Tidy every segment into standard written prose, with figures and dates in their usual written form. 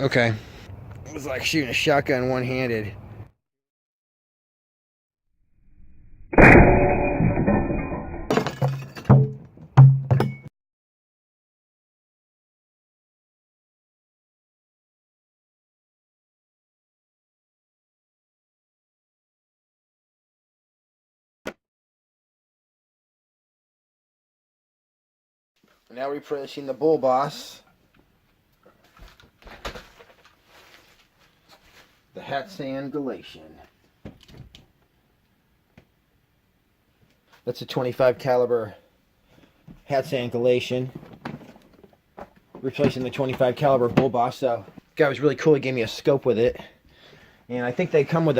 Okay. It was like shooting a shotgun one-handed. Now replenishing the bull boss. The Hatsan Galatio. That's a 25 caliber Hatsan Galatio. Replacing the 25 caliber bull boss. So guy was really cool. He gave me a scope with it, and I think they come with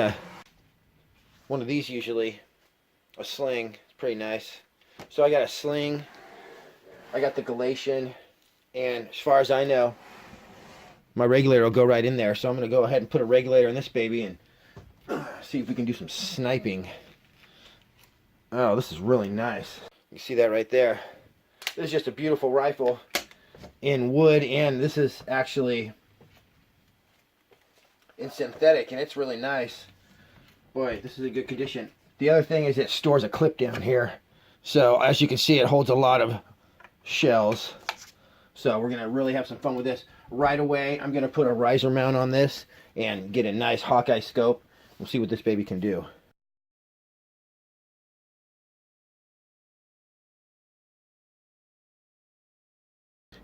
one of these usually, a sling. It's pretty nice. So I got a sling. I got the Galatio, and as far as I know, my regulator will go right in there. So I'm going to go ahead and put a regulator in this baby and see if we can do some sniping. Oh, this is really nice. You see that right there? This is just a beautiful rifle in wood, and this is actually in synthetic, and it's really nice. Boy, this is a good condition. The other thing is it stores a clip down here. So as you can see, it holds a lot of shells. So we're gonna really have some fun with this. Right away, I'm gonna put a riser mount on this and get a nice Hawkeye scope. We'll see what this baby can do.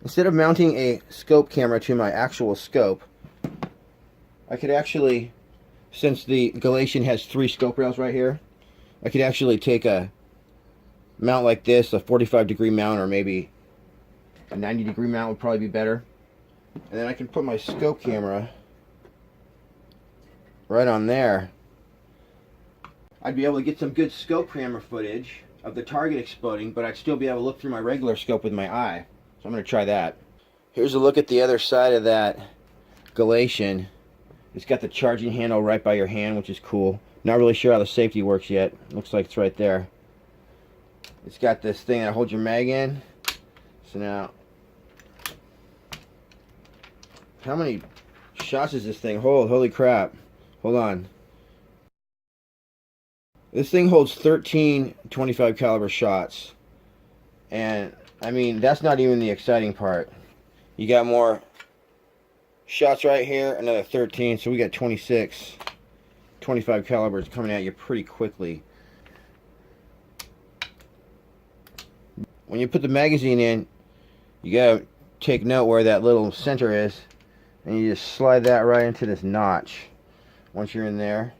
Instead of mounting a scope camera to my actual scope, I could actually, since the Galatio has 3 scope rails right here, I could actually take a mount like this, a 45-degree mount, or maybe a 90-degree mount would probably be better. And then I can put my scope camera right on there. I'd be able to get some good scope camera footage of the target exploding, but I'd still be able to look through my regular scope with my eye. So I'm going to try that. Here's a look at the other side of that Galatio. It's got the charging handle right by your hand, which is cool. Not really sure how the safety works yet. Looks like it's right there. It's got this thing that holds your mag in. So now, how many shots does this thing hold? Holy crap. Hold on. This thing holds 13 25 caliber shots. And I mean, that's not even the exciting part. You got more shots right here, another 13, so we got 26 25 calibers coming at you pretty quickly. When you put the magazine in, you gotta take note where that little center is, and you just slide that right into this notch. Once you're in there,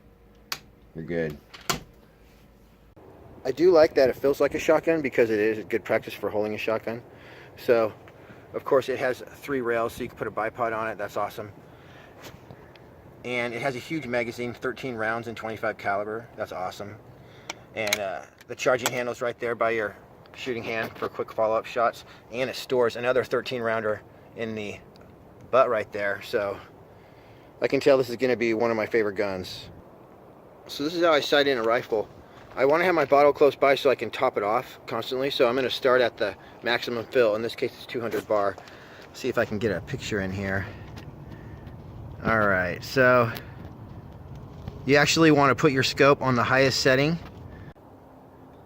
you're good. I do like that it feels like a shotgun because it is a good practice for holding a shotgun. So, of course, it has 3 rails, so you can put a bipod on it. That's awesome. And it has a huge magazine, 13 rounds in 25 caliber. That's awesome. And the charging handle's right there by your shooting hand for quick follow-up shots. And it stores another 13 rounder in the butt right there. So I can tell this is going to be one of my favorite guns. So this is how I sight in a rifle. I want to have my bottle close by so I can top it off constantly. So I'm going to start at the maximum fill. In this case, it's 200 bar. See if I can get a picture in here. Alright, so you actually want to put your scope on the highest setting.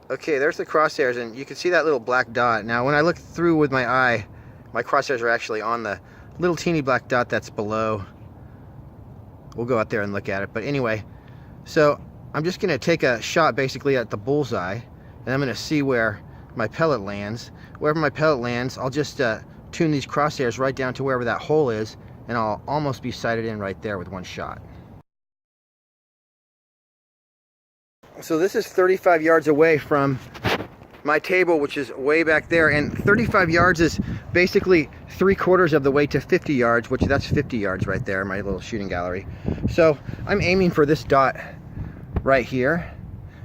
Okay, there's the crosshairs, and you can see that little black dot. Now, when I look through with my eye, my crosshairs are actually on the little teeny black dot that's below. We'll go out there and look at it. But anyway, so I'm just going to take a shot basically at the bullseye, and I'm going to see where my pellet lands. Wherever my pellet lands, I'll just tune these crosshairs right down to wherever that hole is, and I'll almost be sighted in right there with one shot. So this is 35 yards away from my table, which is way back there, and 35 yards is basically 3/4 of the way to 50 yards, which that's 50 yards right there, my little shooting gallery. So I'm aiming for this dot right here,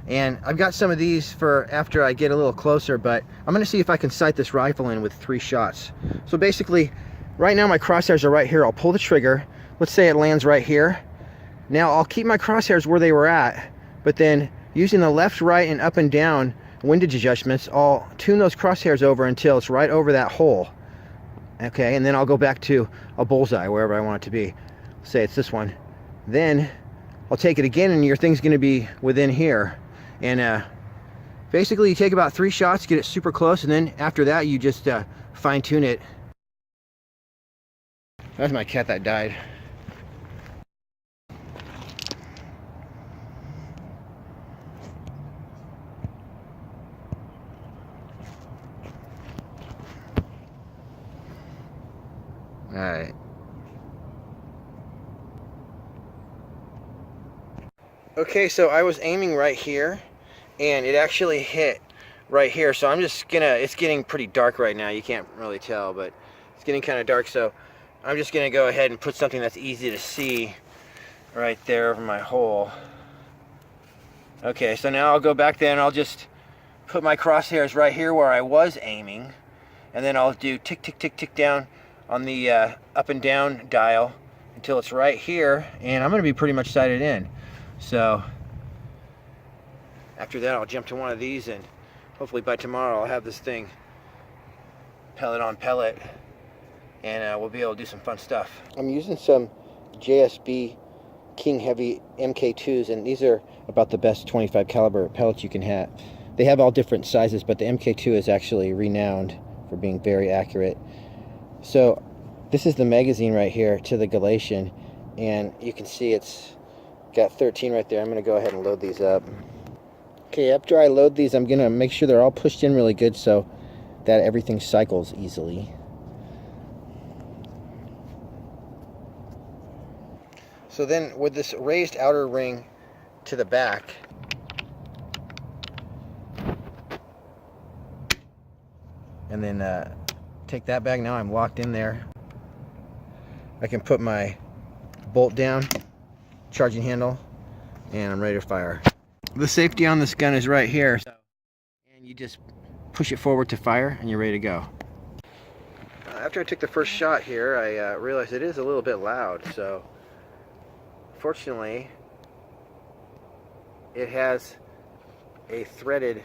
and I've got some of these for after I get a little closer, but I'm going to see if I can sight this rifle in with 3 shots. So basically, right now my crosshairs are right here. I'll pull the trigger. Let's say it lands right here. Now I'll keep my crosshairs where they were at, but then using the left, right, and up and down, windage adjustments, I'll tune those crosshairs over until it's right over that hole. Okay, and then I'll go back to a bullseye, wherever I want it to be. Say it's this one. Then I'll take it again, and your thing's gonna be within here. And basically you take about 3 shots, get it super close, and then after that you just fine tune it. That's my cat that died. Alright. Okay, so I was aiming right here, and it actually hit right here. So I'm just gonna, it's getting pretty dark right now. You can't really tell, but it's getting kind of dark. So I'm just gonna go ahead and put something that's easy to see right there over my hole. Okay, so now I'll go back there and I'll just put my crosshairs right here where I was aiming, and then I'll do tick, tick, tick, tick down on the up and down dial until it's right here, and I'm going to be pretty much sighted in. So after that I'll jump to one of these, and hopefully by tomorrow I'll have this thing pellet on pellet, and we'll be able to do some fun stuff. I'm using some JSB King Heavy MK2s, and these are about the best 25 caliber pellets you can have. They have all different sizes, but the MK2 is actually renowned for being very accurate. So this is the magazine right here to the Galatian, and you can see it's got 13 right there. I'm going to go ahead and load these up. Okay, after I load these, I'm going to make sure they're all pushed in really good so that everything cycles easily. So then with this raised outer ring to the back, and then take that back, now I'm locked in there. I can put my bolt down, charging handle, and I'm ready to fire. The safety on this gun is right here, and you just push it forward to fire and you're ready to go. After I took the first shot here, I realized it is a little bit loud, so fortunately it has a threaded,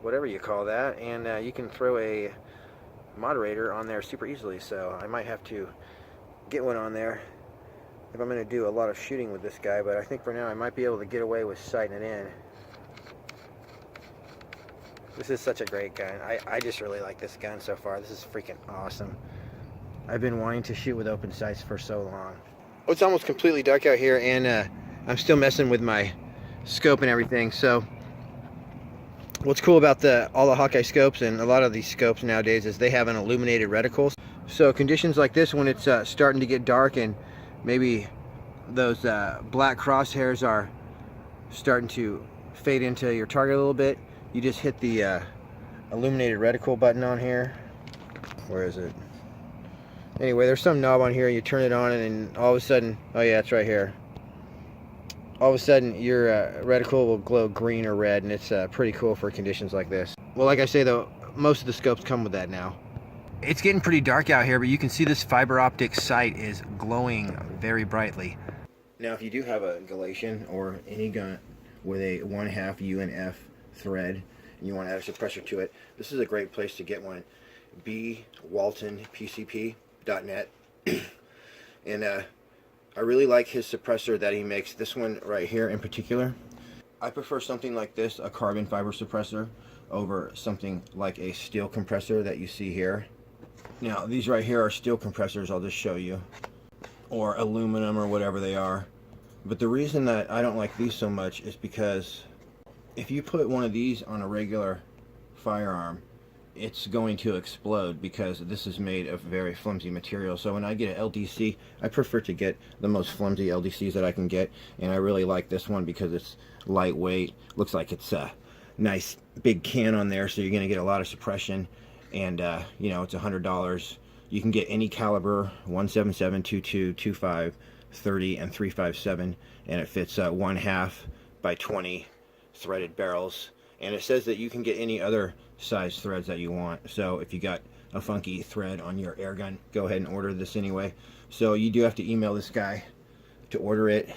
whatever you call that, and you can throw a moderator on there super easily, so I might have to get one on there if I'm going to do a lot of shooting with this guy, but I think for now I might be able to get away with sighting it in. This is such a great gun. I just really like this gun so far. This is freaking awesome. I've been wanting to shoot with open sights for so long. Oh, it's almost completely dark out here, and I'm still messing with my scope and everything. So what's cool about all the Hawkeye scopes and a lot of these scopes nowadays is they have an illuminated reticle. So conditions like this, when it's starting to get dark and maybe those black crosshairs are starting to fade into your target a little bit, you just hit the illuminated reticle button on here. Where is it? Anyway, there's some knob on here, you turn it on, and all of a sudden, oh yeah, it's right here. All of a sudden your reticle will glow green or red, and it's pretty cool for conditions like this. Well, like I say though, most of the scopes come with that now. It's getting pretty dark out here, but you can see this fiber optic sight is glowing very brightly. Now if you do have a Galatian or any gun with a 1/2 UNF thread and you want to add a suppressor to it, this is a great place to get one. bwaltonpcp.net. And I really like his suppressor that he makes, this one right here in particular. I prefer something like this, a carbon fiber suppressor, over something like a steel compressor that you see here. Now these right here are steel compressors, I'll just show you, or aluminum or whatever they are. But the reason that I don't like these so much is because if you put one of these on a regular firearm, it's going to explode because this is made of very flimsy material. So when I get an LDC, I prefer to get the most flimsy LDCs that I can get, and I really like this one because it's lightweight, looks like it's a nice big can on there, so you're going to get a lot of suppression, and you know, it's $100. You can get any caliber, 177, 22, 25, 30, and 357, and it fits 1/2 by 20 threaded barrels. And it says that you can get any other size threads that you want. So if you got a funky thread on your Airgun, go ahead and order this anyway. So you do have to email this guy to order it.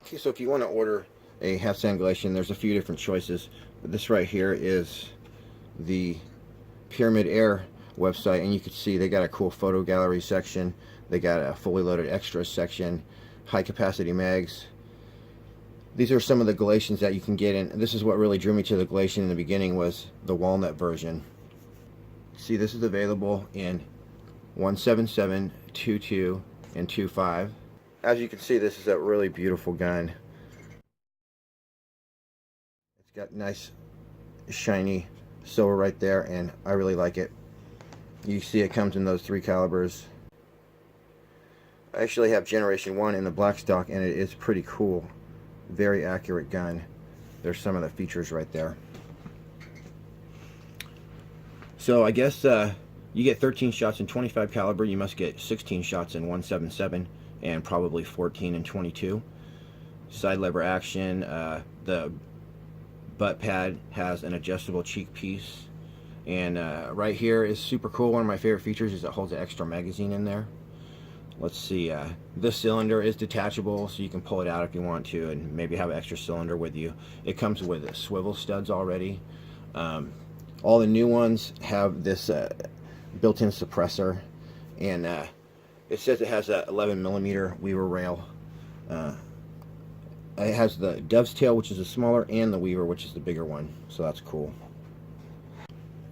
Okay, so if you want to order a Hatsan Galatian, there's a few different choices. But this right here is the Pyramid Air website, and you can see they got a cool photo gallery section. They got a fully loaded extras section, high capacity mags. These are some of the Galatians that you can get in. This is what really drew me to the Galatian in the beginning, was the walnut version. See, this is available in 177, 22, and 25. As you can see, this is a really beautiful gun. It's got nice shiny silver right there, and I really like it. You see it comes in those 3 calibers. I actually have Generation 1 in the black stock, and it is pretty cool. Very accurate gun. There's some of the features right there. So I guess you get 13 shots in 25 caliber. You must get 16 shots in 177 and probably 14 in 22. Side lever action. The butt pad has an adjustable cheek piece, and right here is super cool. One of my favorite features is it holds an extra magazine in there. Let's see, this cylinder is detachable, so you can pull it out if you want to and maybe have an extra cylinder with you. It comes with swivel studs already. All the new ones have this built-in suppressor, and it says it has a 11mm Weaver rail. It has the Dove's Tail, which is the smaller, and the Weaver, which is the bigger one, so that's cool.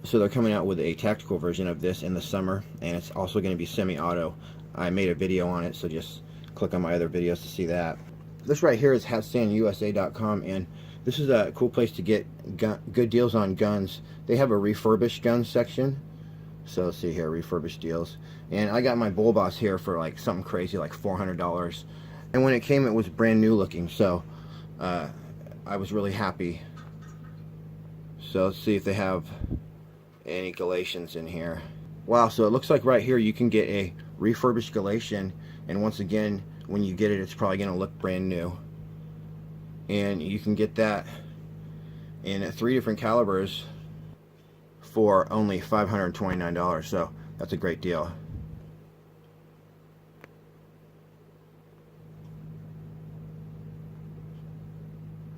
So they're coming out with a tactical version of this in the summer, and it's also going to be semi-auto. I made a video on it, so just click on my other videos to see that. This right here is HatsanUSA.com, and this is a cool place to get good deals on guns. They have a refurbished gun section. So let's see here, refurbished deals. And I got my Bull Boss here for like something crazy, like $400. And when it came, it was brand new looking, so I was really happy. So let's see if they have any Galatians in here. Wow, so it looks like right here you can get a refurbished Galatian, and once again, when you get it, it's probably going to look brand new. And you can get that in 3 different calibers for only $529, so that's a great deal.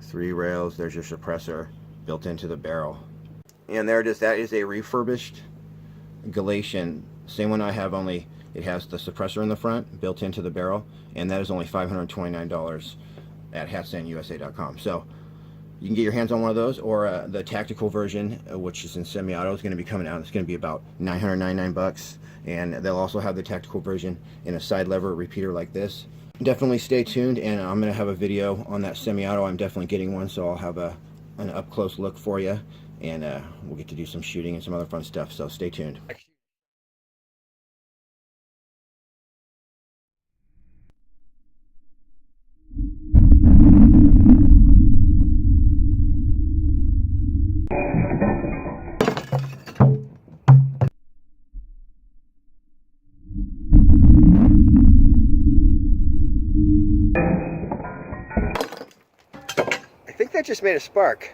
Three rails, there's your suppressor built into the barrel. And there it is, that is a refurbished Galatian. Same one I have, only it has the suppressor in the front built into the barrel, and that is only $529 at HatsanUSA.com. So you can get your hands on one of those, or the tactical version, which is in semi-auto, is going to be coming out. It's going to be about $999, and they'll also have the tactical version in a side lever repeater like this. Definitely stay tuned, and I'm going to have a video on that semi-auto. I'm definitely getting one, so I'll have an up-close look for you, and we'll get to do some shooting and some other fun stuff, so stay tuned. I think that just made a spark.